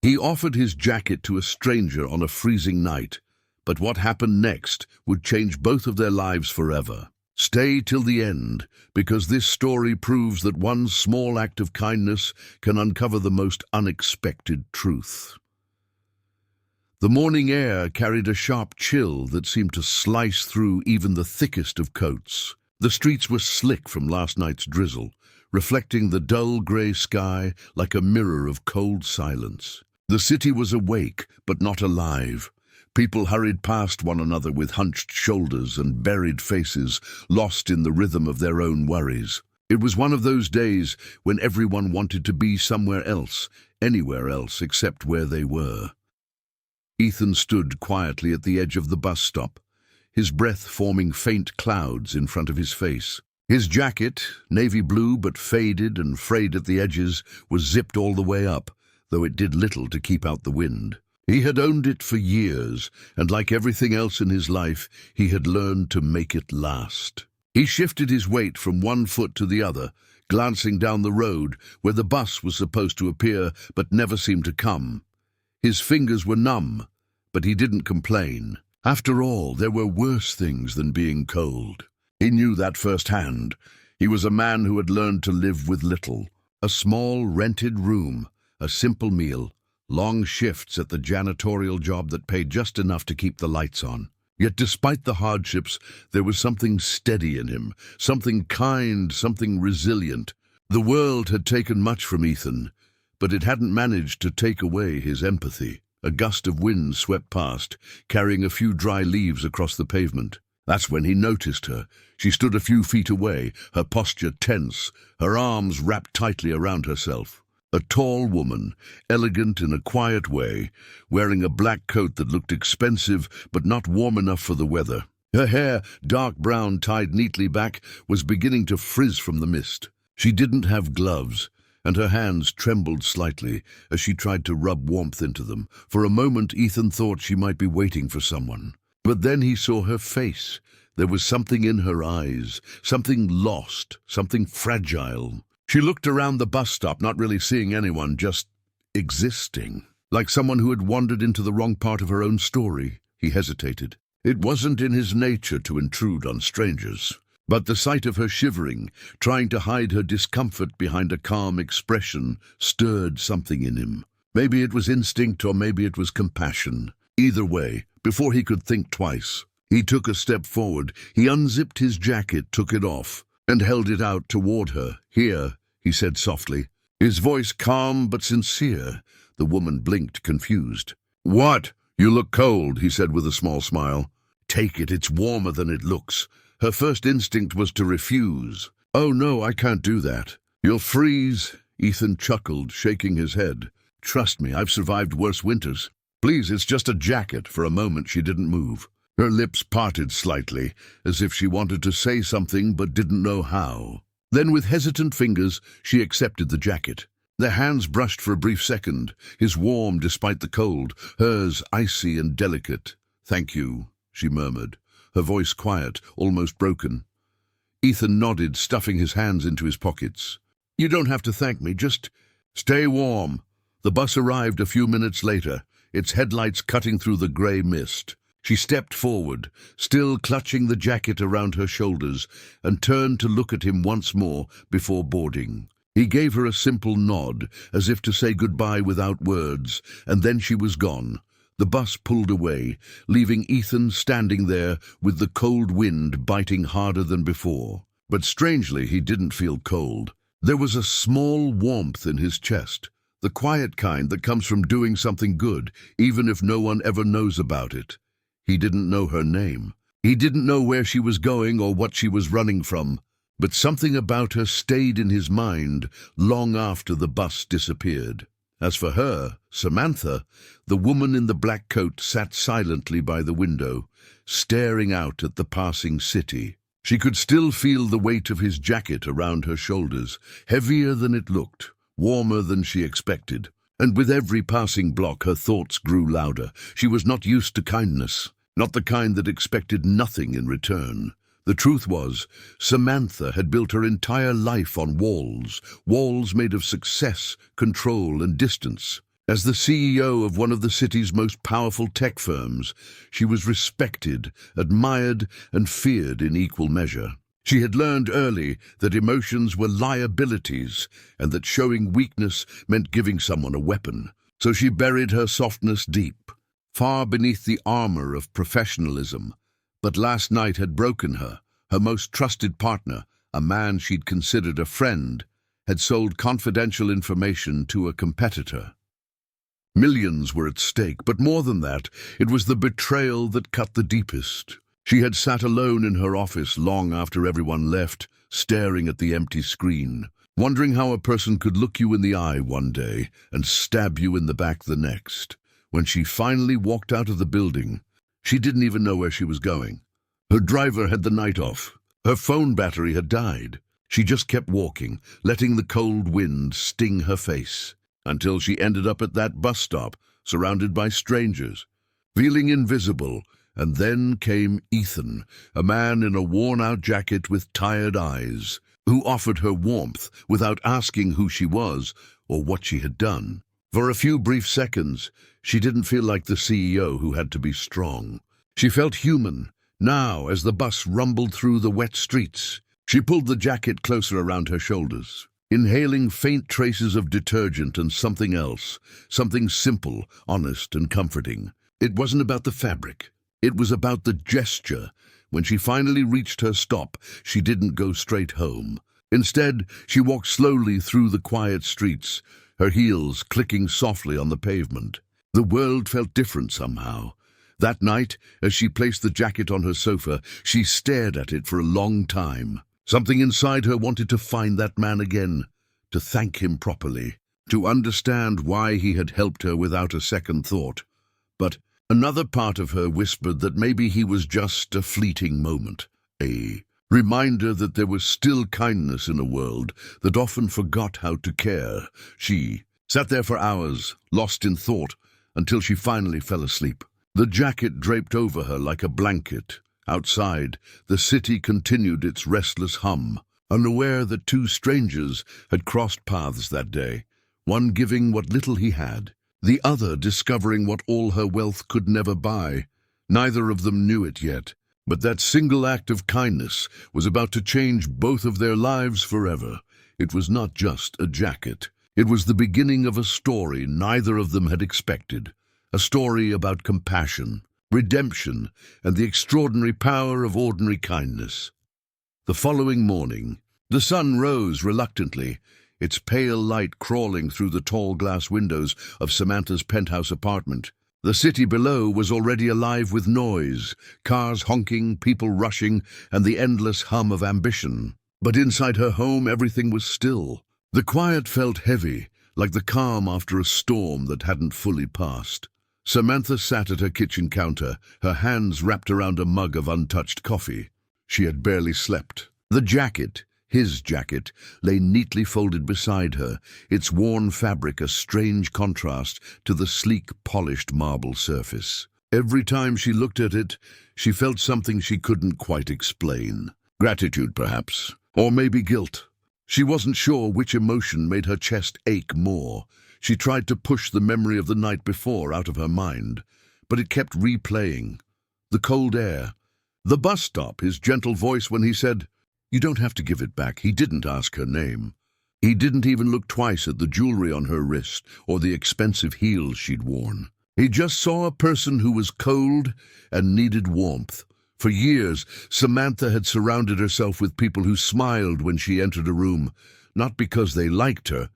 He offered his jacket to a stranger on a freezing night, but what happened next would change both of their lives forever. Stay till the end, because this story proves that one small act of kindness can uncover the most unexpected truth. The morning air carried a sharp chill that seemed to slice through even the thickest of coats. The streets were slick from last night's drizzle, reflecting the dull grey sky like a mirror of cold silence. The city was awake, but not alive. People hurried past one another with hunched shoulders and buried faces, lost in the rhythm of their own worries. It was one of those days when everyone wanted to be somewhere else, anywhere else except where they were. Ethan stood quietly at the edge of the bus stop, his breath forming faint clouds in front of his face. His jacket, navy blue but faded and frayed at the edges, was zipped all the way up, though it did little to keep out the wind. He had owned it for years, and like everything else in his life, he had learned to make it last. He shifted his weight from one foot to the other, glancing down the road where the bus was supposed to appear but never seemed to come. His fingers were numb, but he didn't complain. After all, there were worse things than being cold. He knew that firsthand. He was a man who had learned to live with little. A small rented room, a simple meal, long shifts at the janitorial job that paid just enough to keep the lights on. Yet despite the hardships, there was something steady in him, something kind, something resilient. The world had taken much from Ethan, but it hadn't managed to take away his empathy. A gust of wind swept past, carrying a few dry leaves across the pavement. That's when he noticed her. She stood a few feet away, her posture tense, her arms wrapped tightly around herself. A tall woman, elegant in a quiet way, wearing a black coat that looked expensive but not warm enough for the weather. Her hair, dark brown tied neatly back, was beginning to frizz from the mist. She didn't have gloves, and her hands trembled slightly as she tried to rub warmth into them. For a moment, Ethan thought she might be waiting for someone. But then he saw her face. There was something in her eyes, something lost, something fragile. She looked around the bus stop, not really seeing anyone, just existing. Like someone who had wandered into the wrong part of her own story. He hesitated. It wasn't in his nature to intrude on strangers. But the sight of her shivering, trying to hide her discomfort behind a calm expression, stirred something in him. Maybe it was instinct or maybe it was compassion. Either way, before he could think twice, he took a step forward. He unzipped his jacket, took it off, and held it out toward her. "Here," he said softly, his voice calm but sincere. The woman blinked, confused. "What? You look cold," he said with a small smile. "Take it, it's warmer than it looks." Her first instinct was to refuse. "Oh no, I can't do that." "You'll freeze," Ethan chuckled, shaking his head. "Trust me, I've survived worse winters. Please, it's just a jacket." For a moment she didn't move. Her lips parted slightly, as if she wanted to say something but didn't know how. Then with hesitant fingers, she accepted the jacket. Their hands brushed for a brief second, his warm despite the cold, hers icy and delicate. "Thank you," she murmured, her voice quiet, almost broken. Ethan nodded, stuffing his hands into his pockets. "You don't have to thank me, just stay warm." The bus arrived a few minutes later, its headlights cutting through the grey mist. She stepped forward, still clutching the jacket around her shoulders, and turned to look at him once more before boarding. He gave her a simple nod, as if to say goodbye without words, and then she was gone. The bus pulled away, leaving Ethan standing there with the cold wind biting harder than before. But strangely, he didn't feel cold. There was a small warmth in his chest, the quiet kind that comes from doing something good, even if no one ever knows about it. He didn't know her name. He didn't know where she was going or what she was running from, but something about her stayed in his mind long after the bus disappeared. As for her, Samantha, the woman in the black coat sat silently by the window, staring out at the passing city. She could still feel the weight of his jacket around her shoulders, heavier than it looked, warmer than she expected. And with every passing block, her thoughts grew louder. She was not used to kindness, not the kind that expected nothing in return. The truth was, Samantha had built her entire life on walls made of success, control, and distance. As the CEO of one of the city's most powerful tech firms, she was respected, admired, and feared in equal measure. She had learned early that emotions were liabilities and that showing weakness meant giving someone a weapon. So she buried her softness deep, far beneath the armor of professionalism. But last night had broken her. Her most trusted partner, a man she'd considered a friend, had sold confidential information to a competitor. Millions were at stake, but more than that, it was the betrayal that cut the deepest. She had sat alone in her office long after everyone left, staring at the empty screen, wondering how a person could look you in the eye one day and stab you in the back the next. When she finally walked out of the building, she didn't even know where she was going. Her driver had the night off. Her phone battery had died. She just kept walking, letting the cold wind sting her face, until she ended up at that bus stop, surrounded by strangers, feeling invisible. And then came Ethan, a man in a worn-out jacket with tired eyes, who offered her warmth without asking who she was or what she had done. For a few brief seconds, she didn't feel like the CEO who had to be strong. She felt human. Now, as the bus rumbled through the wet streets, she pulled the jacket closer around her shoulders, inhaling faint traces of detergent and something else, something simple, honest, and comforting. It wasn't about the fabric. It was about the gesture. When she finally reached her stop, she didn't go straight home. Instead, she walked slowly through the quiet streets, her heels clicking softly on the pavement. The world felt different somehow. That night, as she placed the jacket on her sofa, she stared at it for a long time. Something inside her wanted to find that man again, to thank him properly, to understand why he had helped her without a second thought. But another part of her whispered that maybe he was just a fleeting moment, a reminder that there was still kindness in a world that often forgot how to care. She sat there for hours, lost in thought, until she finally fell asleep. The jacket draped over her like a blanket. Outside, the city continued its restless hum, unaware that two strangers had crossed paths that day, one giving what little he had, the other discovering what all her wealth could never buy. Neither of them knew it yet, but that single act of kindness was about to change both of their lives forever. It was not just a jacket. It was the beginning of a story neither of them had expected, a story about compassion, redemption, and the extraordinary power of ordinary kindness. The following morning, the sun rose reluctantly, its pale light crawling through the tall glass windows of Samantha's penthouse apartment. The city below was already alive with noise, cars honking, people rushing, and the endless hum of ambition. But inside her home, everything was still. The quiet felt heavy, like the calm after a storm that hadn't fully passed. Samantha sat at her kitchen counter, her hands wrapped around a mug of untouched coffee. She had barely slept. The jacket, his jacket, lay neatly folded beside her, its worn fabric a strange contrast to the sleek, polished marble surface. Every time she looked at it, she felt something she couldn't quite explain. Gratitude, perhaps, or maybe guilt. She wasn't sure which emotion made her chest ache more. She tried to push the memory of the night before out of her mind, but it kept replaying. The cold air, the bus stop, his gentle voice when he said, "You don't have to give it back." He didn't ask her name. He didn't even look twice at the jewelry on her wrist or the expensive heels she'd worn. He just saw a person who was cold and needed warmth. For years, Samantha had surrounded herself with people who smiled when she entered a room, not because they liked her,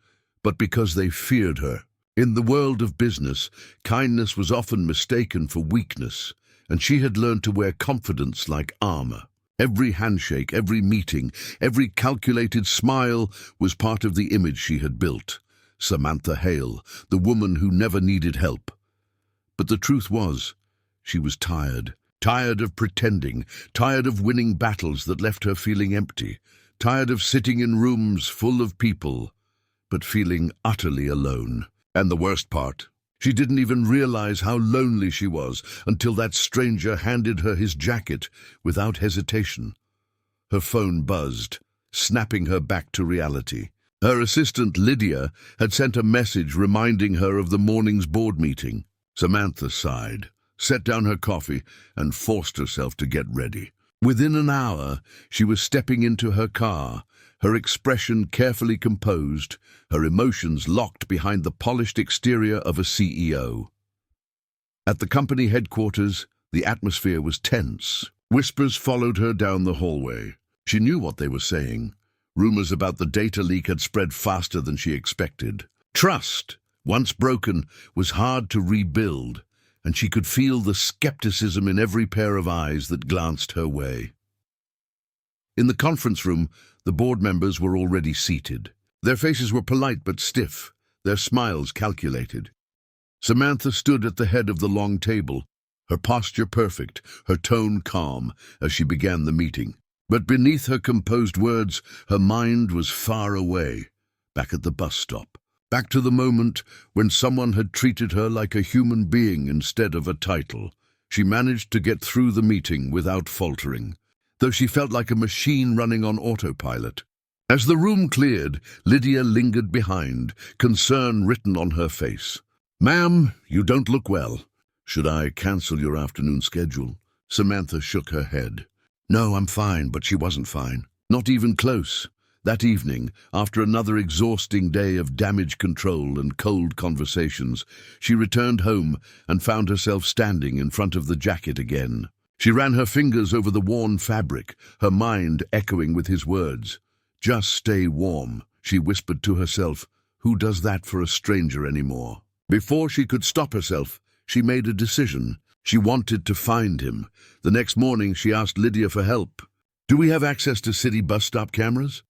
but because they feared her. In the world of business, kindness was often mistaken for weakness, and she had learned to wear confidence like armor. Every handshake, every meeting, every calculated smile was part of the image she had built. Samantha Hale, the woman who never needed help. But the truth was, she was tired. Tired of pretending, tired of winning battles that left her feeling empty, tired of sitting in rooms full of people, but feeling utterly alone. And the worst part, she didn't even realize how lonely she was until that stranger handed her his jacket without hesitation. Her phone buzzed, snapping her back to reality. Her assistant, Lydia, had sent a message reminding her of the morning's board meeting. Samantha sighed, set down her coffee, and forced herself to get ready. Within an hour, she was stepping into her car, her expression carefully composed, her emotions locked behind the polished exterior of a CEO. At the company headquarters, the atmosphere was tense. Whispers followed her down the hallway. She knew what they were saying. Rumors about the data leak had spread faster than she expected. Trust, once broken, was hard to rebuild, and she could feel the skepticism in every pair of eyes that glanced her way. In the conference room, the board members were already seated. Their faces were polite but stiff, their smiles calculated. Samantha stood at the head of the long table, her posture perfect, her tone calm, as she began the meeting. But beneath her composed words, her mind was far away, back at the bus stop, back to the moment when someone had treated her like a human being instead of a title. She managed to get through the meeting without faltering, though she felt like a machine running on autopilot. As the room cleared, Lydia lingered behind, concern written on her face. "Ma'am, you don't look well. Should I cancel your afternoon schedule?" Samantha shook her head. "No, I'm fine," but she wasn't fine. Not even close. That evening, after another exhausting day of damage control and cold conversations, she returned home and found herself standing in front of the jacket again. She ran her fingers over the worn fabric, her mind echoing with his words. "Just stay warm," she whispered to herself. Who does that for a stranger anymore? Before she could stop herself, she made a decision. She wanted to find him. The next morning, she asked Lydia for help. "Do we have access to city bus stop cameras?"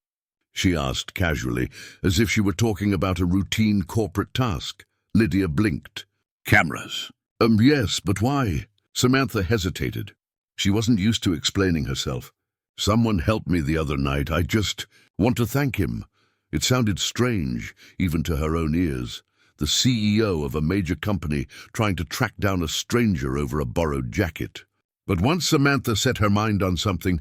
she asked casually, as if she were talking about a routine corporate task. Lydia blinked. "Cameras? Yes, but why?" Samantha hesitated. She wasn't used to explaining herself. "Someone helped me the other night. I just want to thank him." It sounded strange, even to her own ears. The CEO of a major company trying to track down a stranger over a borrowed jacket. But once Samantha set her mind on something,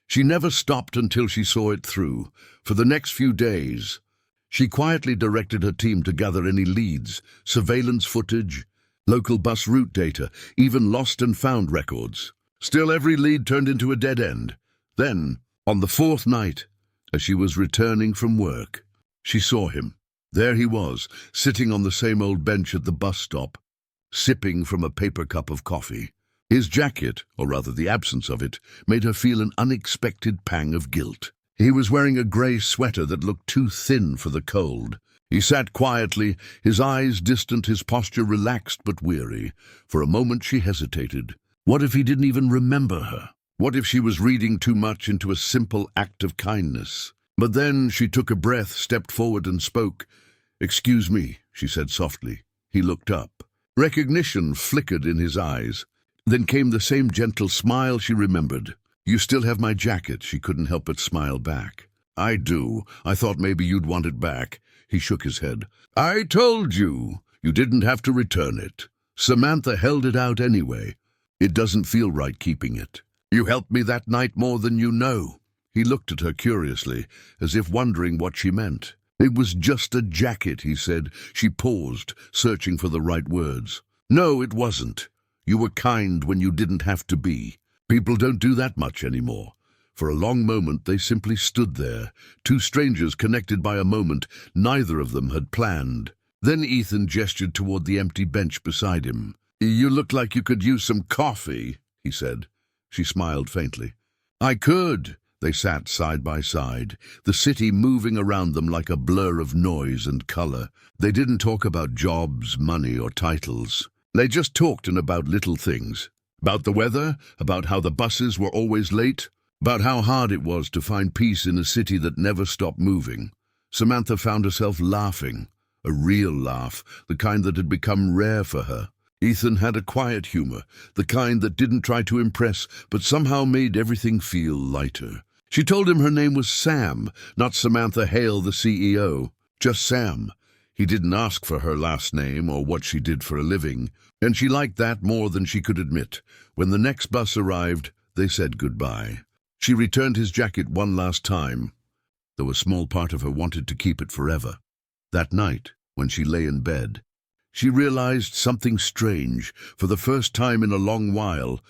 she never stopped until she saw it through. For the next few days, she quietly directed her team to gather any leads, surveillance footage, local bus route data, even lost and found records. Still, every lead turned into a dead end. Then, on the fourth night, as she was returning from work, she saw him. There he was, sitting on the same old bench at the bus stop, sipping from a paper cup of coffee. His jacket, or rather the absence of it, made her feel an unexpected pang of guilt. He was wearing a grey sweater that looked too thin for the cold. He sat quietly, his eyes distant, his posture relaxed but weary. For a moment she hesitated. What if he didn't even remember her? What if she was reading too much into a simple act of kindness? But then she took a breath, stepped forward and spoke. "Excuse me," she said softly. He looked up. Recognition flickered in his eyes. Then came the same gentle smile she remembered. "You still have my jacket," she couldn't help but smile back. "I do. I thought maybe you'd want it back." He shook his head. "I told you. You didn't have to return it." Samantha held it out anyway. "It doesn't feel right keeping it. You helped me that night more than you know." He looked at her curiously, as if wondering what she meant. "It was just a jacket," he said. She paused, searching for the right words. "No, it wasn't. You were kind when you didn't have to be. People don't do that much anymore." For a long moment they simply stood there, two strangers connected by a moment neither of them had planned. Then Ethan gestured toward the empty bench beside him. "You look like you could use some coffee," he said. She smiled faintly. "I could." They sat side by side, the city moving around them like a blur of noise and color. They didn't talk about jobs, money, or titles. They just talked about little things. About the weather, about how the buses were always late, about how hard it was to find peace in a city that never stopped moving. Samantha found herself laughing, a real laugh, the kind that had become rare for her. Ethan had a quiet humor, the kind that didn't try to impress, but somehow made everything feel lighter. She told him her name was Sam, not Samantha Hale, the CEO. Just Sam. He didn't ask for her last name or what she did for a living, and she liked that more than she could admit. When the next bus arrived, they said goodbye. She returned his jacket one last time. though a small part of her wanted to keep it forever. That night, when she lay in bed, she realized something strange. For the first time in a long while,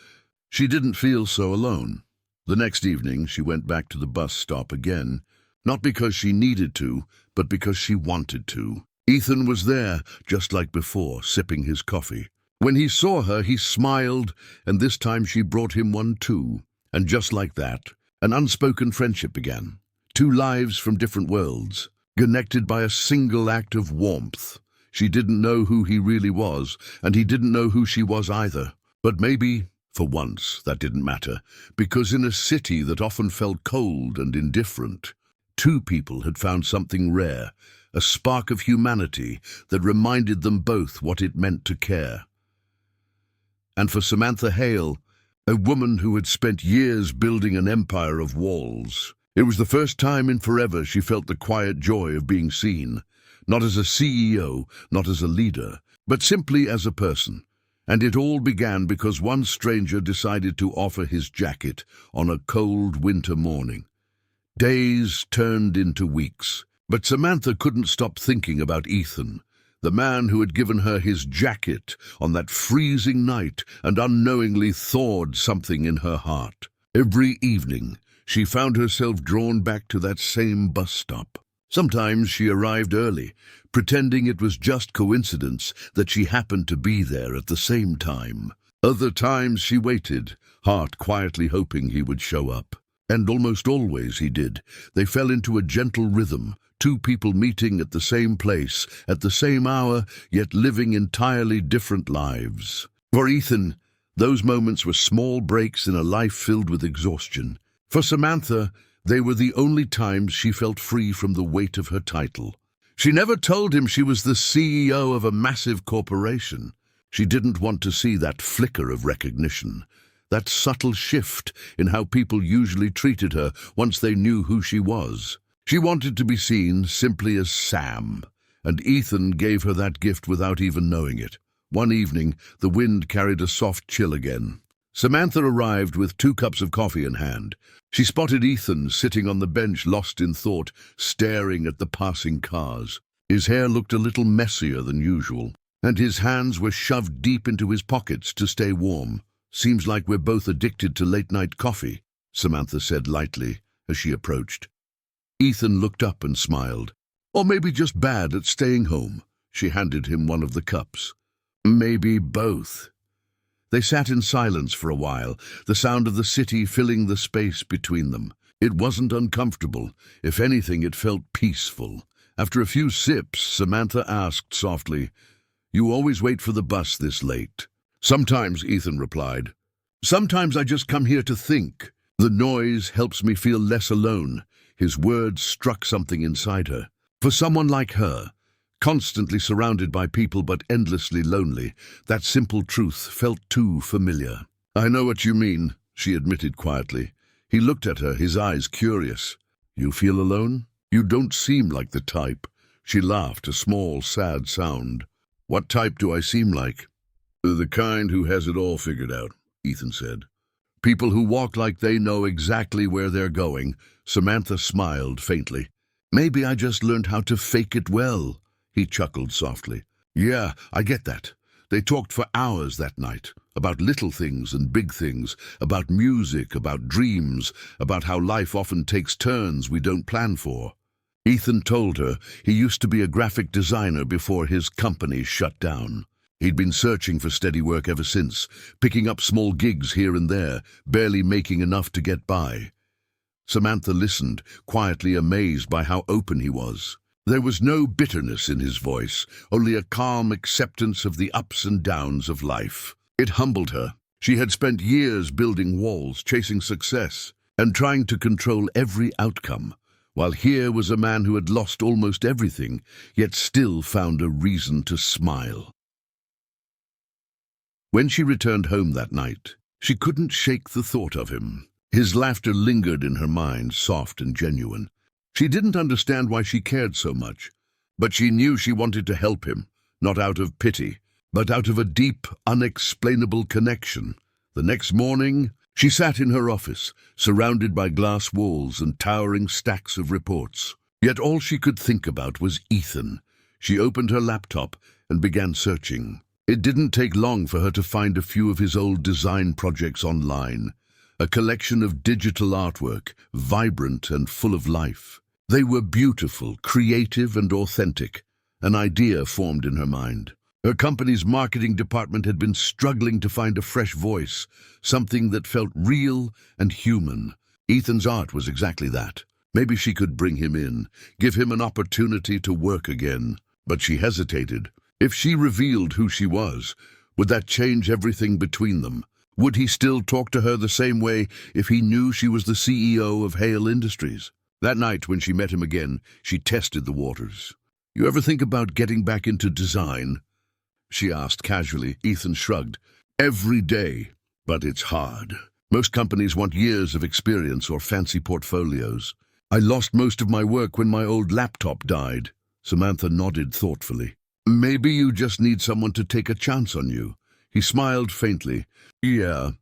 she didn't feel so alone. The next evening, she went back to the bus stop again, not because she needed to, but because she wanted to. Ethan was there, just like before, sipping his coffee. When he saw her, he smiled, and this time she brought him one too. And just like that, an unspoken friendship began. Two lives from different worlds, connected by a single act of warmth. She didn't know who he really was, and he didn't know who she was either. But maybe, for once, that didn't matter, because in a city that often felt cold and indifferent, two people had found something rare, a spark of humanity that reminded them both what it meant to care. And for Samantha Hale, a woman who had spent years building an empire of walls, it was the first time in forever she felt the quiet joy of being seen, not as a CEO, not as a leader, but simply as a person. And it all began because one stranger decided to offer his jacket on a cold winter morning. Days turned into weeks, but Samantha couldn't stop thinking about Ethan, the man who had given her his jacket on that freezing night and unknowingly thawed something in her heart. Every evening, she found herself drawn back to that same bus stop. Sometimes she arrived early, pretending it was just coincidence that she happened to be there at the same time. Other times she waited, heart quietly hoping he would show up. And almost always he did. They fell into a gentle rhythm, two people meeting at the same place, at the same hour, yet living entirely different lives. For Ethan, those moments were small breaks in a life filled with exhaustion. For Samantha, they were the only times she felt free from the weight of her title. She never told him she was the CEO of a massive corporation. She didn't want to see that flicker of recognition, that subtle shift in how people usually treated her once they knew who she was. She wanted to be seen simply as Sam, and Ethan gave her that gift without even knowing it. One evening, the wind carried a soft chill again. Samantha arrived with 2 cups of coffee in hand. She spotted Ethan sitting on the bench, lost in thought, staring at the passing cars. His hair looked a little messier than usual, and his hands were shoved deep into his pockets to stay warm. "Seems like we're both addicted to late-night coffee," Samantha said lightly as she approached. Ethan looked up and smiled. "Or maybe just bad at staying home." She handed him one of the cups. "Maybe both." They sat in silence for a while, the sound of the city filling the space between them. It wasn't uncomfortable. If anything, it felt peaceful. After a few sips, Samantha asked softly, "You always wait for the bus this late?" "Sometimes," Ethan replied. "Sometimes I just come here to think. The noise helps me feel less alone." His words struck something inside her. For someone like her, constantly surrounded by people but endlessly lonely, that simple truth felt too familiar. "I know what you mean," she admitted quietly. He looked at her, his eyes curious. "You feel alone? You don't seem like the type." She laughed, a small, sad sound. "What type do I seem like?" "The kind who has it all figured out," Ethan said. "People who walk like they know exactly where they're going." Samantha smiled faintly. "Maybe I just learned how to fake it well." He chuckled softly. "Yeah, I get that." They talked for hours that night, about little things and big things, about music, about dreams, about how life often takes turns we don't plan for. Ethan told her he used to be a graphic designer before his company shut down. He'd been searching for steady work ever since, picking up small gigs here and there, barely making enough to get by. Samantha listened, quietly amazed by how open he was. There was no bitterness in his voice, only a calm acceptance of the ups and downs of life. It humbled her. She had spent years building walls, chasing success, and trying to control every outcome, while here was a man who had lost almost everything, yet still found a reason to smile. When she returned home that night, she couldn't shake the thought of him. His laughter lingered in her mind, soft and genuine. She didn't understand why she cared so much, but she knew she wanted to help him, not out of pity, but out of a deep, unexplainable connection. The next morning, She sat in her office, surrounded by glass walls and towering stacks of reports. Yet all she could think about was Ethan. She opened her laptop and began searching. It didn't take long for her to find a few of his old design projects online. A collection of digital artwork, vibrant and full of life. They were beautiful, creative and authentic. An idea formed in her mind. Her company's marketing department had been struggling to find a fresh voice, something that felt real and human. Ethan's art was exactly that. Maybe she could bring him in, give him an opportunity to work again. But she hesitated. If she revealed who she was, would that change everything between them? Would he still talk to her the same way if he knew she was the CEO of Hale Industries? That night, when she met him again, she tested the waters. "You ever think about getting back into design?" she asked casually. Ethan shrugged. "Every day, but it's hard. Most companies want years of experience or fancy portfolios. I lost most of my work when my old laptop died." Samantha nodded thoughtfully. "Maybe you just need someone to take a chance on you." He smiled faintly. "Yeah,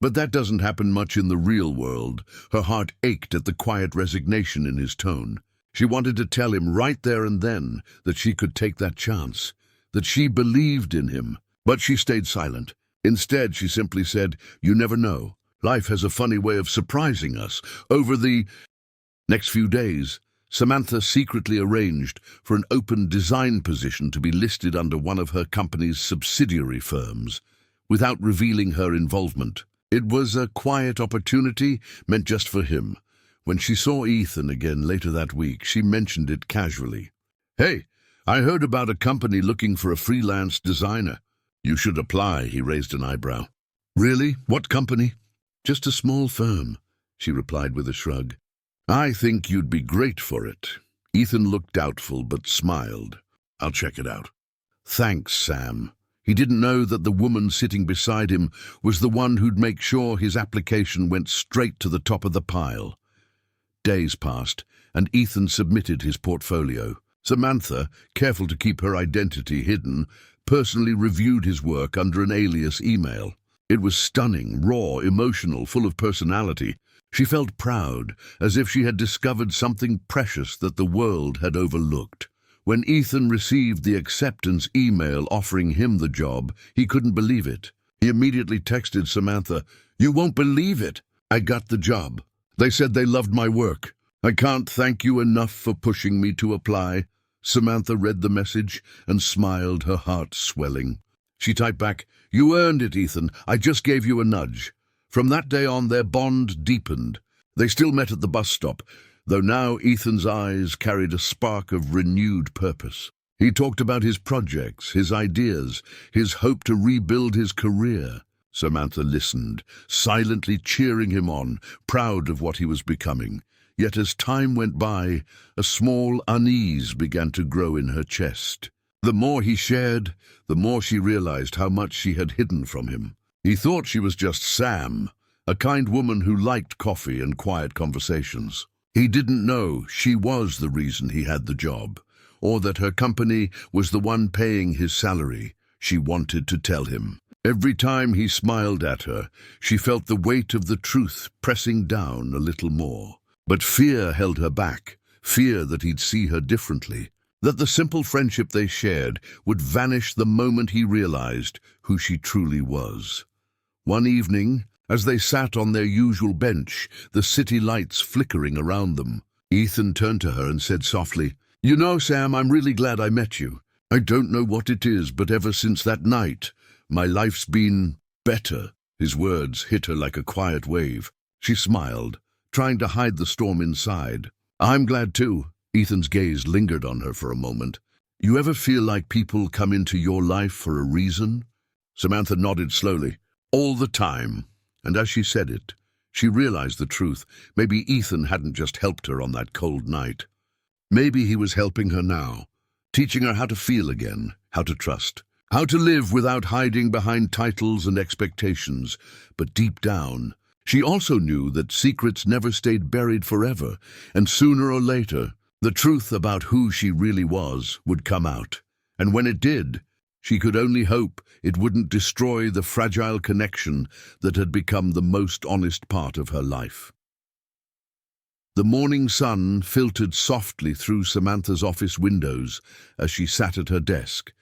but that doesn't happen much in the real world." Her heart ached at the quiet resignation in his tone. She wanted to tell him right there and then that she could take that chance, that she believed in him, but she stayed silent. Instead, she simply said, "You never know. Life has a funny way of surprising us." Over the next few days, Samantha secretly arranged for an open design position to be listed under one of her company's subsidiary firms, without revealing her involvement. It was a quiet opportunity meant just for him. When she saw Ethan again later that week, she mentioned it casually. "Hey, I heard about a company looking for a freelance designer." "You should apply," he raised an eyebrow. "Really? What company?" "Just a small firm," she replied with a shrug. "I think you'd be great for it." Ethan looked doubtful but smiled. "I'll check it out." "Thanks, Sam." He didn't know that the woman sitting beside him was the one who'd make sure his application went straight to the top of the pile. Days passed, and Ethan submitted his portfolio. Samantha, careful to keep her identity hidden, personally reviewed his work under an alias email. It was stunning, raw, emotional, full of personality. She felt proud, as if she had discovered something precious that the world had overlooked. When Ethan received the acceptance email offering him the job, he couldn't believe it. He immediately texted Samantha, "You won't believe it. I got the job. They said they loved my work. I can't thank you enough for pushing me to apply." Samantha read the message and smiled, her heart swelling. She typed back, "You earned it, Ethan. I just gave you a nudge." From that day on, their bond deepened. They still met at the bus stop, though now Ethan's eyes carried a spark of renewed purpose. He talked about his projects, his ideas, his hope to rebuild his career. Samantha listened, silently cheering him on, proud of what he was becoming. Yet as time went by, a small unease began to grow in her chest. The more he shared, the more she realized how much she had hidden from him. He thought she was just Sam, a kind woman who liked coffee and quiet conversations. He didn't know she was the reason he had the job, or that her company was the one paying his salary. She wanted to tell him. Every time he smiled at her, she felt the weight of the truth pressing down a little more. But fear held her back, fear that he'd see her differently, that the simple friendship they shared would vanish the moment he realized who she truly was. One evening, as they sat on their usual bench, the city lights flickering around them, Ethan turned to her and said softly, "You know, Sam, I'm really glad I met you. I don't know what it is, but ever since that night, my life's been better." His words hit her like a quiet wave. She smiled, trying to hide the storm inside. "I'm glad too." Ethan's gaze lingered on her for a moment. "You ever feel like people come into your life for a reason?" Samantha nodded slowly. "All the time." And as she said it, she realized the truth. Maybe Ethan hadn't just helped her on that cold night. Maybe he was helping her now, teaching her how to feel again, how to trust, how to live without hiding behind titles and expectations. But deep down, she also knew that secrets never stayed buried forever, and sooner or later, the truth about who she really was would come out. And when it did, She could only hope it wouldn't destroy the fragile connection that had become the most honest part of her life. The morning sun filtered softly through Samantha's office windows as she sat at her desk,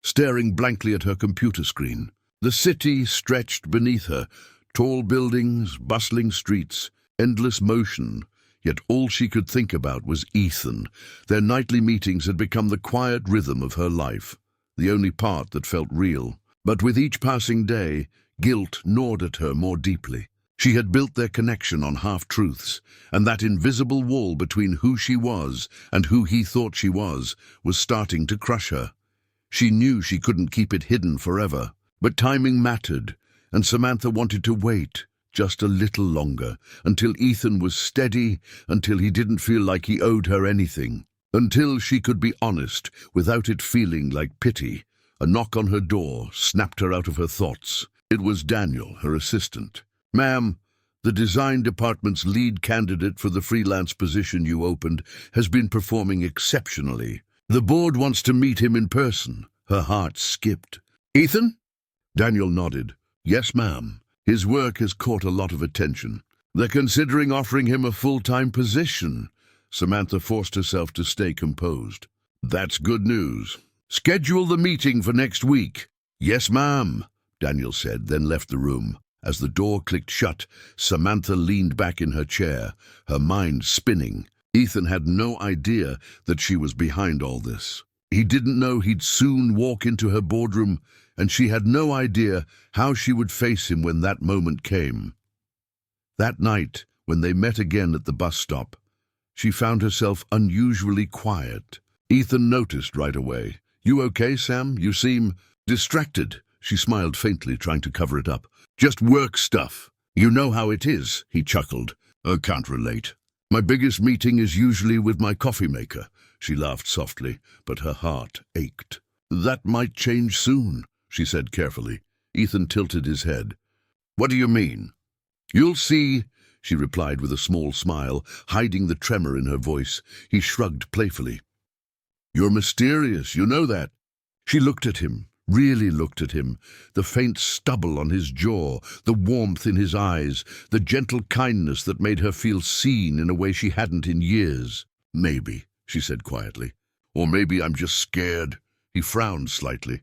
staring blankly at her computer screen. The city stretched beneath her, tall buildings, bustling streets, endless motion, yet all she could think about was Ethan. Their nightly meetings had become the quiet rhythm of her life, the only part that felt real. But with each passing day, guilt gnawed at her more deeply. She had built their connection on half-truths, and that invisible wall between who she was and who he thought she was starting to crush her. She knew she couldn't keep it hidden forever, but timing mattered, and Samantha wanted to wait just a little longer, until Ethan was steady, until he didn't feel like he owed her anything, until she could be honest without it feeling like pity. A knock on her door snapped her out of her thoughts. It was Daniel, her assistant. "Ma'am, the design department's lead candidate for the freelance position you opened has been performing exceptionally. The board wants to meet him in person." Her heart skipped. "Ethan?" Daniel nodded. "Yes, ma'am. His work has caught a lot of attention. They're considering offering him a full-time position." Samantha forced herself to stay composed. "That's good news. Schedule the meeting for next week." "Yes, ma'am," Daniel said, then left the room. As the door clicked shut, Samantha leaned back in her chair, her mind spinning. Ethan had no idea that she was behind all this. He didn't know he'd soon walk into her boardroom, and she had no idea how she would face him when that moment came. That night, when they met again at the bus stop, she found herself unusually quiet. Ethan noticed right away. "You okay, Sam? You seem distracted." She smiled faintly, trying to cover it up. "Just work stuff. You know how it is," he chuckled. "I can't relate. My biggest meeting is usually with my coffee maker." She laughed softly, but her heart ached. "That might change soon," she said carefully. Ethan tilted his head. "What do you mean?" "You'll see," she replied with a small smile, hiding the tremor in her voice. He shrugged playfully. "You're mysterious, you know that." She looked at him, really looked at him, the faint stubble on his jaw, the warmth in his eyes, the gentle kindness that made her feel seen in a way she hadn't in years. "Maybe," she said quietly. "Or maybe I'm just scared." He frowned slightly.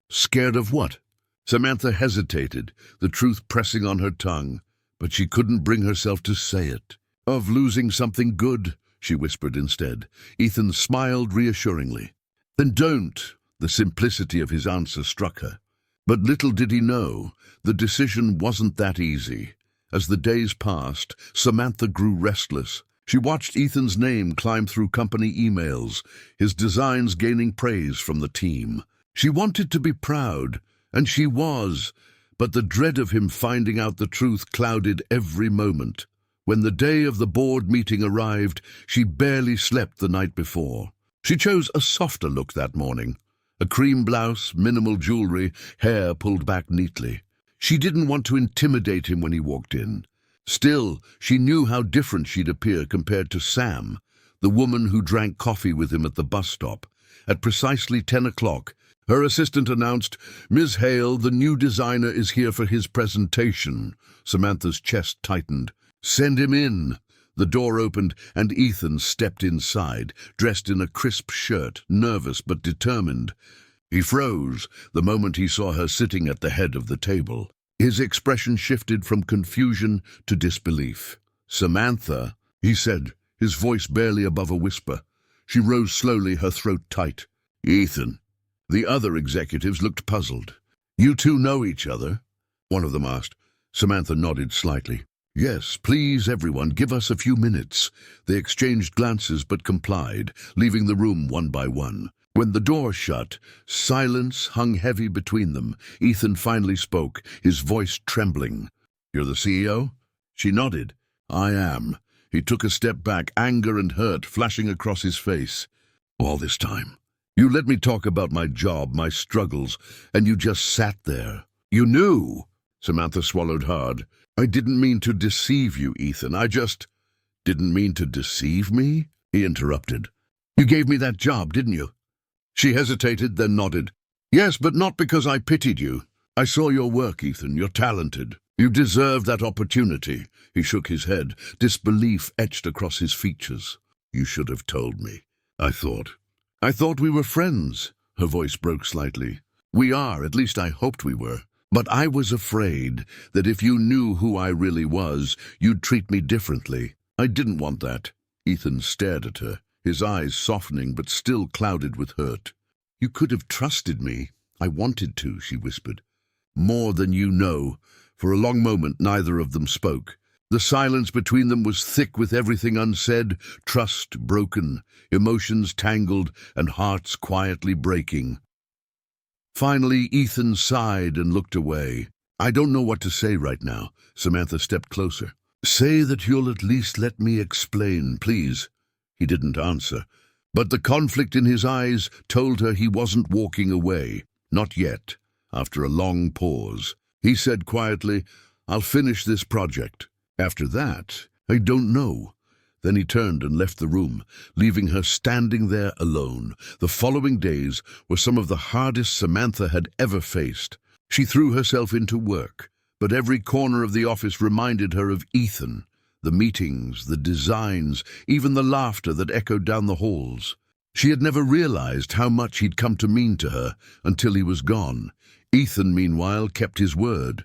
"Scared of what?" Samantha hesitated, the truth pressing on her tongue, but she couldn't bring herself to say it. "Of losing something good," she whispered instead. Ethan smiled reassuringly. "Then don't." The simplicity of his answer struck her. But little did he know, the decision wasn't that easy. As the days passed, Samantha grew restless. She watched Ethan's name climb through company emails, his designs gaining praise from the team. She wanted to be proud, and she was, but the dread of him finding out the truth clouded every moment. When the day of the board meeting arrived, she barely slept the night before. She chose a softer look that morning. A cream blouse, minimal jewelry, hair pulled back neatly. She didn't want to intimidate him when he walked in. Still, she knew how different she'd appear compared to Sam, the woman who drank coffee with him at the bus stop. At precisely 10 o'clock, her assistant announced, "Ms. Hale, the new designer is here for his presentation." Samantha's chest tightened. "Send him in." The door opened, and Ethan stepped inside, dressed in a crisp shirt, nervous but determined. He froze the moment he saw her sitting at the head of the table. His expression shifted from confusion to disbelief. "Samantha," he said, his voice barely above a whisper. She rose slowly, her throat tight. "Ethan." The other executives looked puzzled. "You two know each other?" one of them asked. Samantha nodded slightly. "Yes, please, everyone, give us a few minutes." They exchanged glances but complied, leaving the room one by one. When the door shut, silence hung heavy between them. Ethan finally spoke, his voice trembling. "You're the CEO?" She nodded. "I am." He took a step back, anger and hurt flashing across his face. "All this time. You let me talk about my job, my struggles, and you just sat there. You knew." Samantha swallowed hard. "I didn't mean to deceive you, Ethan. I just—" "Didn't mean to deceive me?" he interrupted. "You gave me that job, didn't you?" She hesitated, then nodded. Yes, but not because I pitied you. I saw your work, Ethan. You're talented. You deserve that opportunity. He shook his head, disbelief etched across his features. You should have told me. I thought we were friends. Her voice broke slightly. We are, at least I hoped we were. But I was afraid that if you knew who I really was, you'd treat me differently. I didn't want that. Ethan stared at her, his eyes softening but still clouded with hurt. You could have trusted me. I wanted to, she whispered. More than you know. For a long moment, neither of them spoke. The silence between them was thick with everything unsaid, trust broken, emotions tangled, and hearts quietly breaking. Finally, Ethan sighed and looked away. I don't know what to say right now. Samantha stepped closer. Say that you'll at least let me explain, please. He didn't answer, but the conflict in his eyes told her he wasn't walking away. Not yet. After a long pause, he said quietly, I'll finish this project. After that, I don't know. Then he turned and left the room, leaving her standing there alone. The following days were some of the hardest Samantha had ever faced. She threw herself into work, but every corner of the office reminded her of Ethan. The meetings, the designs, even the laughter that echoed down the halls. She had never realized how much he'd come to mean to her until he was gone. Ethan, meanwhile, kept his word.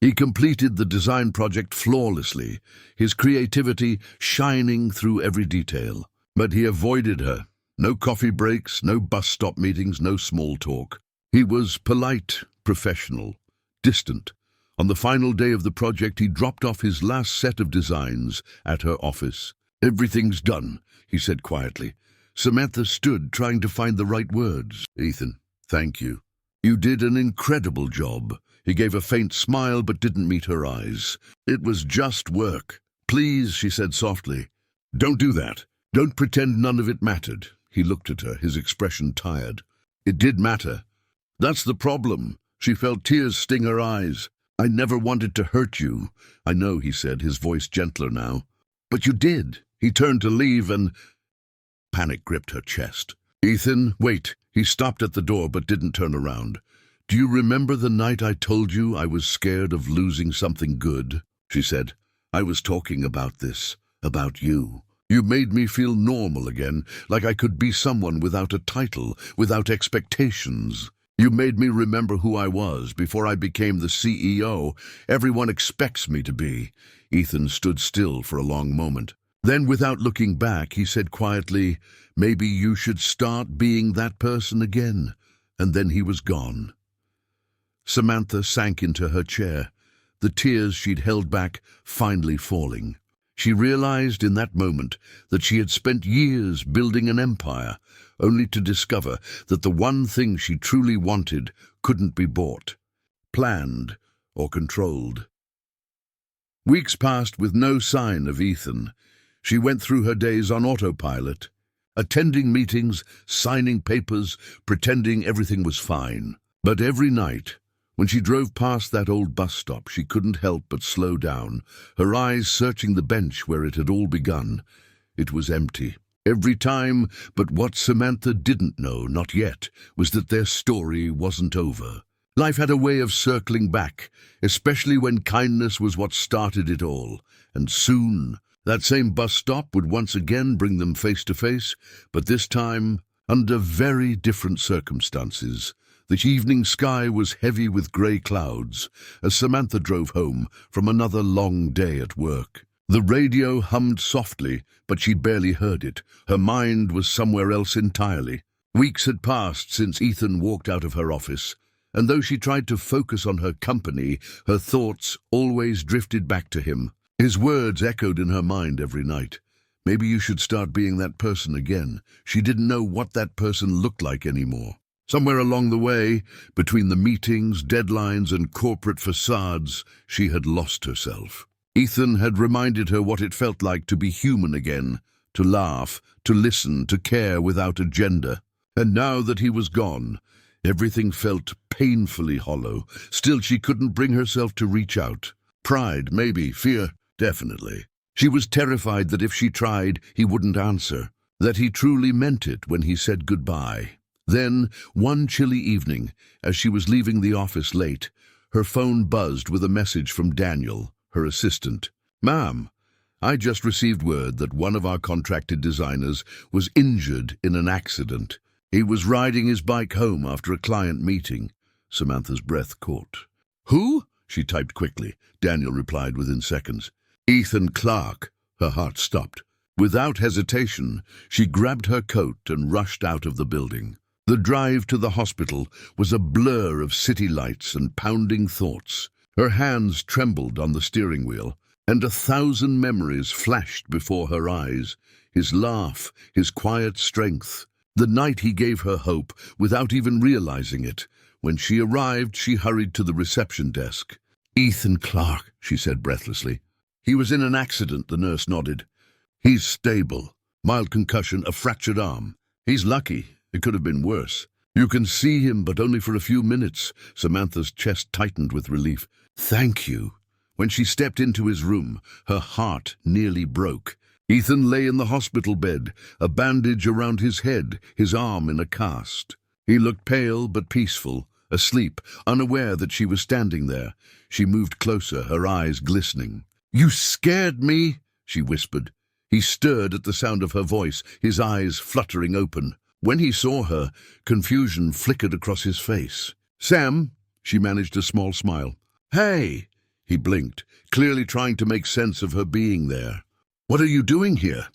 He completed the design project flawlessly, his creativity shining through every detail. But he avoided her. No coffee breaks, no bus stop meetings, no small talk. He was polite, professional, distant. On the final day of the project, he dropped off his last set of designs at her office. Everything's done, he said quietly. Samantha stood, trying to find the right words. Ethan, thank you. You did an incredible job. He gave a faint smile but didn't meet her eyes. It was just work. Please, she said softly. Don't do that. Don't pretend none of it mattered. He looked at her, his expression tired. It did matter. That's the problem. She felt tears sting her eyes. I never wanted to hurt you. I know, he said, his voice gentler now. But you did. He turned to leave and... Panic gripped her chest. Ethan, wait. He stopped at the door but didn't turn around. Do you remember the night I told you I was scared of losing something good? She said. I was talking about this, about you. You made me feel normal again, like I could be someone without a title, without expectations. You made me remember who I was before I became the CEO everyone expects me to be. Ethan stood still for a long moment. Then, without looking back, he said quietly, maybe you should start being that person again. And then he was gone. Samantha sank into her chair, the tears she'd held back finally falling. She realized in that moment that she had spent years building an empire, only to discover that the one thing she truly wanted couldn't be bought, planned, or controlled. Weeks passed with no sign of Ethan. She went through her days on autopilot, attending meetings, signing papers, pretending everything was fine. But every night, when she drove past that old bus stop, she couldn't help but slow down, her eyes searching the bench where it had all begun. It was empty. Every time, but what Samantha didn't know, not yet, was that their story wasn't over. Life had a way of circling back, especially when kindness was what started it all. And soon, that same bus stop would once again bring them face to face, but this time under very different circumstances. The evening sky was heavy with grey clouds as Samantha drove home from another long day at work. The radio hummed softly, but she barely heard it. Her mind was somewhere else entirely. Weeks had passed since Ethan walked out of her office, and though she tried to focus on her company, her thoughts always drifted back to him. His words echoed in her mind every night. Maybe you should start being that person again. She didn't know what that person looked like anymore. Somewhere along the way, between the meetings, deadlines, and corporate facades, she had lost herself. Ethan had reminded her what it felt like to be human again, to laugh, to listen, to care without agenda. And now that he was gone, everything felt painfully hollow. Still, she couldn't bring herself to reach out. Pride, maybe. Fear, definitely. She was terrified that if she tried, he wouldn't answer, that he truly meant it when he said goodbye. Then, one chilly evening, as she was leaving the office late, her phone buzzed with a message from Daniel, her assistant. "Ma'am, I just received word that one of our contracted designers was injured in an accident. He was riding his bike home after a client meeting." Samantha's breath caught. "Who?" she typed quickly. Daniel replied within seconds. "Ethan Clark." Her heart stopped. Without hesitation, she grabbed her coat and rushed out of the building. The drive to the hospital was a blur of city lights and pounding thoughts. Her hands trembled on the steering wheel, and 1,000 memories flashed before her eyes. His laugh, his quiet strength. The night he gave her hope without even realizing it. When she arrived, she hurried to the reception desk. "Ethan Clark," she said breathlessly. "He was in an accident," the nurse nodded. "He's stable. Mild concussion, a fractured arm. He's lucky. It could have been worse. You can see him, but only for a few minutes." Samantha's chest tightened with relief. "Thank you." When she stepped into his room, her heart nearly broke. Ethan lay in the hospital bed, a bandage around his head, his arm in a cast. He looked pale but peaceful, asleep, unaware that she was standing there. She moved closer, her eyes glistening. "You scared me," she whispered. He stirred at the sound of her voice, his eyes fluttering open. When he saw her, confusion flickered across his face. "Sam," she managed a small smile. "Hey!" He blinked, clearly trying to make sense of her being there. "What are you doing here?"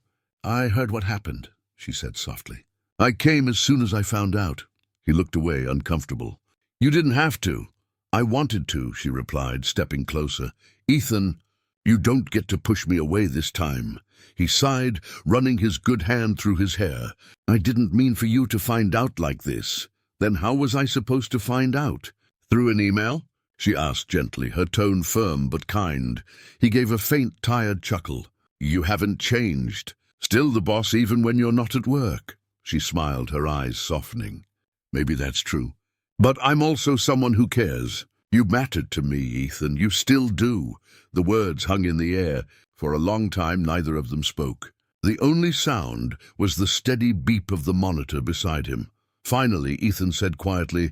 "I heard what happened," she said softly. "I came as soon as I found out." He looked away, uncomfortable. "You didn't have to." "I wanted to," she replied, stepping closer. "Ethan, you don't get to push me away this time." He sighed, running his good hand through his hair. "I didn't mean for you to find out like this." "Then how was I supposed to find out?" "Through an email?" she asked gently, her tone firm but kind. He gave a faint, tired chuckle. "You haven't changed. Still the boss even when you're not at work." She smiled, her eyes softening. "Maybe that's true. But I'm also someone who cares. You mattered to me, Ethan. You still do." The words hung in the air. For a long time, neither of them spoke. The only sound was the steady beep of the monitor beside him. Finally, Ethan said quietly,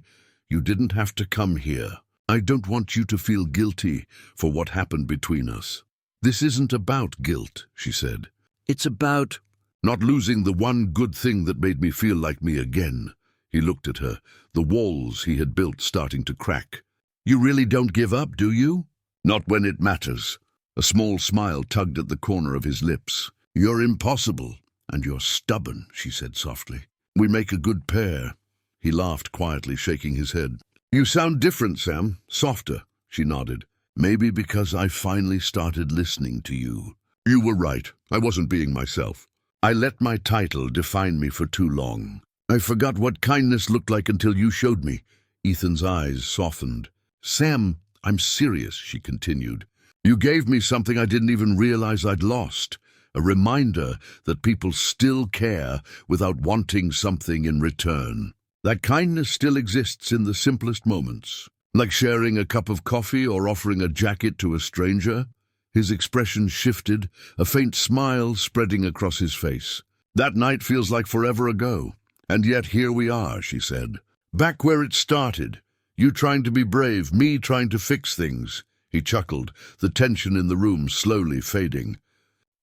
"You didn't have to come here. I don't want you to feel guilty for what happened between us." "This isn't about guilt," she said. "It's about not losing the one good thing that made me feel like me again." He looked at her, the walls he had built starting to crack. "You really don't give up, do you?" "Not when it matters." A small smile tugged at the corner of his lips. "You're impossible, and you're stubborn," she said softly. "We make a good pair." He laughed quietly, shaking his head. "You sound different, Sam. Softer." She nodded. "Maybe because I finally started listening to you." "You were right. I wasn't being myself. I let my title define me for too long. I forgot what kindness looked like until you showed me." Ethan's eyes softened. "Sam, I'm serious," she continued. "You gave me something I didn't even realize I'd lost. A reminder that people still care without wanting something in return. That kindness still exists in the simplest moments, like sharing a cup of coffee or offering a jacket to a stranger." His expression shifted, a faint smile spreading across his face. "That night feels like forever ago. And yet here we are," she said. "Back where it started. You trying to be brave, me trying to fix things." He chuckled, the tension in the room slowly fading.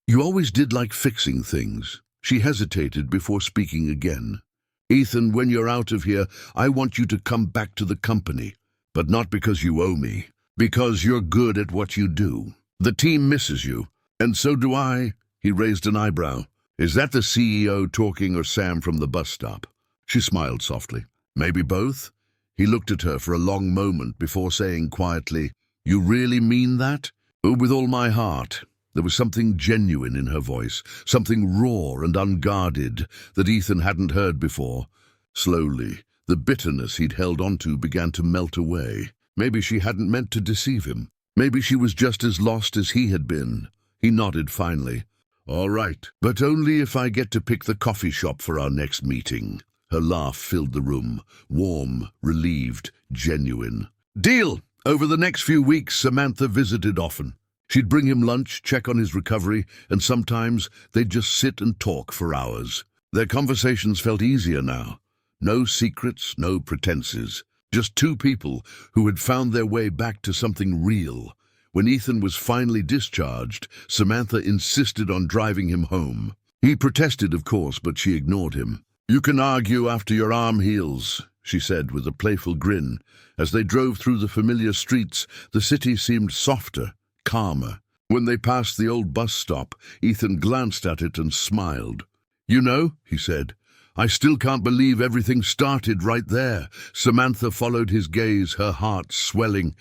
"You always did like fixing things." She hesitated before speaking again. "Ethan, when you're out of here, I want you to come back to the company. But not because you owe me. Because you're good at what you do. The team misses you. And so do I." He raised an eyebrow. "Is that the CEO talking or Sam from the bus stop?" She smiled softly. "Maybe both?" He looked at her for a long moment before saying quietly, "You really mean that?" "Oh, with all my heart." There was something genuine in her voice, something raw and unguarded that Ethan hadn't heard before. Slowly, the bitterness he'd held onto began to melt away. Maybe she hadn't meant to deceive him. Maybe she was just as lost as he had been. He nodded finally. "All right, but only if I get to pick the coffee shop for our next meeting." Her laugh filled the room, warm, relieved, genuine. "Deal!" Over the next few weeks, Samantha visited often. She'd bring him lunch, check on his recovery, and sometimes they'd just sit and talk for hours. Their conversations felt easier now. No secrets, no pretenses. Just two people who had found their way back to something real. When Ethan was finally discharged, Samantha insisted on driving him home. He protested, of course, but she ignored him. "You can argue after your arm heals," she said with a playful grin. As they drove through the familiar streets, the city seemed softer, calmer. When they passed the old bus stop, Ethan glanced at it and smiled. "You know," he said, "I still can't believe everything started right there." Samantha followed his gaze, her heart swelling.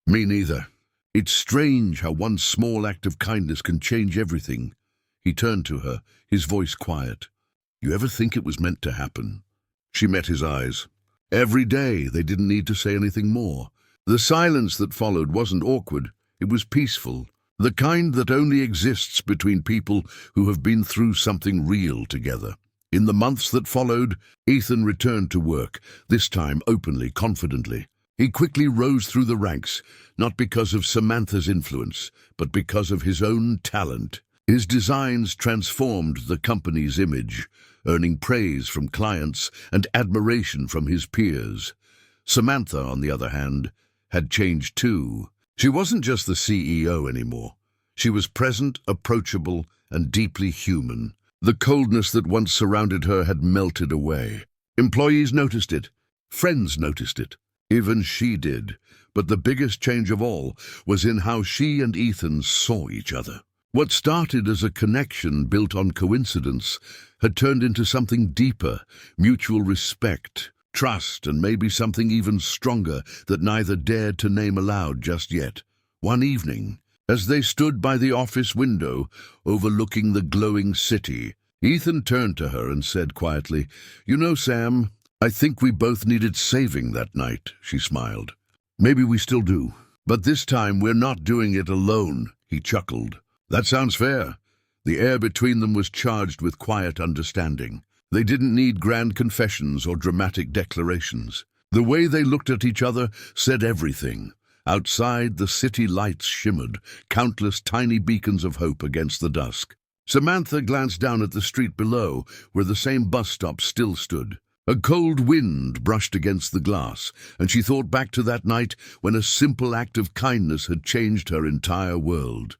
"Me neither. It's strange how one small act of kindness can change everything." He turned to her, his voice quiet. "You ever think it was meant to happen?" She met his eyes. Every day they didn't need to say anything more. The silence that followed wasn't awkward, it was peaceful. The kind that only exists between people who have been through something real together. In the months that followed, Ethan returned to work, this time openly, confidently. He quickly rose through the ranks, not because of Samantha's influence, but because of his own talent. His designs transformed the company's image, earning praise from clients and admiration from his peers. Samantha, on the other hand, had changed too. She wasn't just the CEO anymore. She was present, approachable, and deeply human. The coldness that once surrounded her had melted away. Employees noticed it. Friends noticed it. Even she did. But the biggest change of all was in how she and Ethan saw each other. What started as a connection built on coincidence had turned into something deeper, mutual respect, trust, and maybe something even stronger that neither dared to name aloud just yet. One evening, as they stood by the office window overlooking the glowing city, Ethan turned to her and said quietly, "You know, Sam, I think we both needed saving that night." She smiled. "Maybe we still do. But this time we're not doing it alone." He chuckled. "That sounds fair." The air between them was charged with quiet understanding. They didn't need grand confessions or dramatic declarations. The way they looked at each other said everything. Outside, the city lights shimmered, countless tiny beacons of hope against the dusk. Samantha glanced down at the street below, where the same bus stop still stood. A cold wind brushed against the glass, and she thought back to that night when a simple act of kindness had changed her entire world.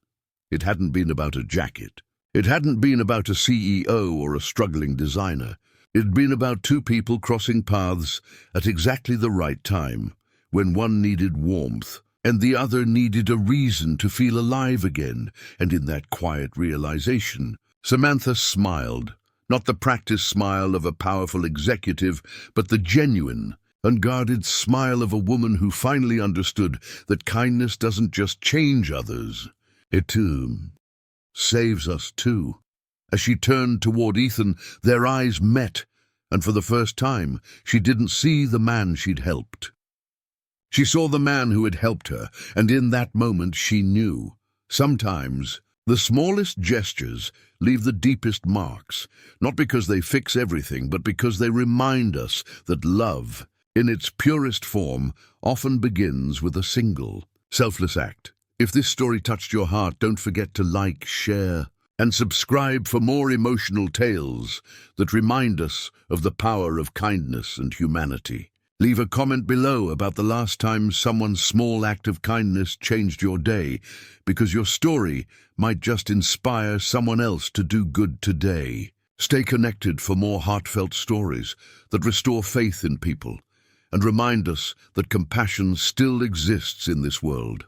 It hadn't been about a jacket. It hadn't been about a CEO or a struggling designer. It'd been about two people crossing paths at exactly the right time, when one needed warmth and the other needed a reason to feel alive again. And in that quiet realization, Samantha smiled. Not the practiced smile of a powerful executive, but the genuine, unguarded smile of a woman who finally understood that kindness doesn't just change others. It too saves us too. As she turned toward Ethan, their eyes met, and for the first time, she didn't see the man she'd helped. She saw the man who had helped her, and in that moment she knew. Sometimes, the smallest gestures leave the deepest marks, not because they fix everything, but because they remind us that love, in its purest form, often begins with a single, selfless act. If this story touched your heart, don't forget to like, share, and subscribe for more emotional tales that remind us of the power of kindness and humanity. Leave a comment below about the last time someone's small act of kindness changed your day, because your story might just inspire someone else to do good today. Stay connected for more heartfelt stories that restore faith in people and remind us that compassion still exists in this world.